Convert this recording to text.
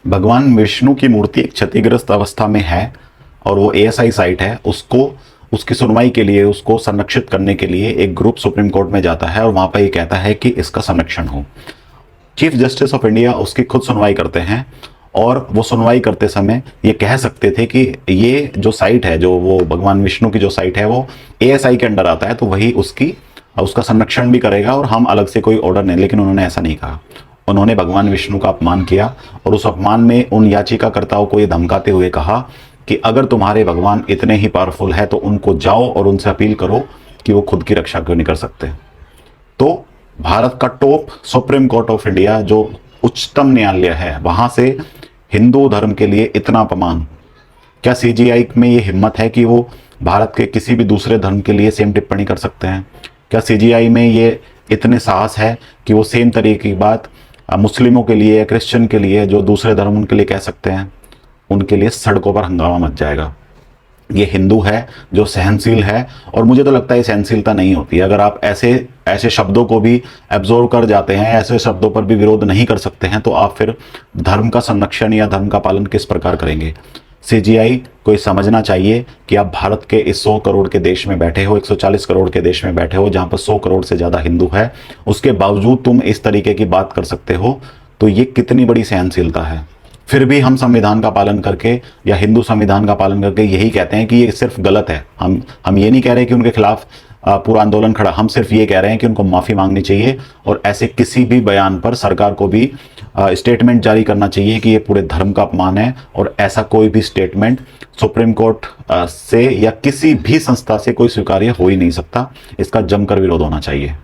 भगवान विष्णु की मूर्ति एक क्षतिग्रस्त अवस्था में है और वो एएसआई साइट है, उसको उसकी सुनवाई के लिए, उसको संरक्षित करने के लिए एक ग्रुप सुप्रीम कोर्ट में जाता है और वहां पर ये कहता है कि इसका संरक्षण हो। चीफ जस्टिस ऑफ इंडिया उसकी खुद सुनवाई करते हैं और वो सुनवाई करते समय ये कह सकते थे कि ये जो साइट है, जो वो भगवान विष्णु की जो साइट है, वो एएसआई के अंडर आता है, तो वही उसका संरक्षण भी करेगा और हम अलग से कोई ऑर्डर नहीं। लेकिन उन्होंने ऐसा नहीं कहा। उन्होंने भगवान विष्णु का अपमान किया और उस अपमान में उन याचिकाकर्ताओं को ये धमकाते हुए कहा कि अगर तुम्हारे भगवान इतने ही पावरफुल है तो उनको जाओ और उनसे अपील करो कि वो खुद की रक्षा क्यों नहीं कर सकते। तो भारत का top supreme court of India, जो उच्चतम न्यायालय है, वहां से हिंदू धर्म के लिए इतना अपमान। क्या सीजीआई में ये हिम्मत है कि वो भारत के किसी भी दूसरे धर्म के लिए सेम टिप्पणी कर सकते हैं? क्या सीजीआई में ये इतने साहस है कि वो सेम तरीके की बात मुस्लिमों के लिए, क्रिश्चियन के लिए, जो दूसरे धर्म उनके लिए कह सकते हैं? उनके लिए सड़कों पर हंगामा मच जाएगा। ये हिंदू है जो सहनशील है, और मुझे तो लगता है सहनशीलता नहीं होती। अगर आप ऐसे ऐसे शब्दों को भी एब्जॉर्व कर जाते हैं, ऐसे शब्दों पर भी विरोध नहीं कर सकते हैं, तो आप फिर धर्म का संरक्षण या धर्म का पालन किस प्रकार करेंगे? सीजीआई को समझना चाहिए कि आप भारत के इस 100 करोड़ के देश में बैठे हो, 140 करोड़ के देश में बैठे हो, जहां पर 100 करोड़ से ज़्यादा हिंदू है, उसके बावजूद तुम इस तरीके की बात कर सकते हो, तो ये कितनी बड़ी सहनशीलता है। फिर भी हम संविधान का पालन करके या हिंदू संविधान का पालन करके यही कहते हैं कि ये सिर्फ गलत है। हम ये नहीं कह रहे कि उनके खिलाफ पूरा आंदोलन खड़ा, हम सिर्फ ये कह रहे हैं कि उनको माफ़ी मांगनी चाहिए और ऐसे किसी भी बयान पर सरकार को भी स्टेटमेंट जारी करना चाहिए कि ये पूरे धर्म का अपमान है, और ऐसा कोई भी स्टेटमेंट सुप्रीम कोर्ट से या किसी भी संस्था से कोई स्वीकार्य हो ही नहीं सकता। इसका जमकर विरोध होना चाहिए।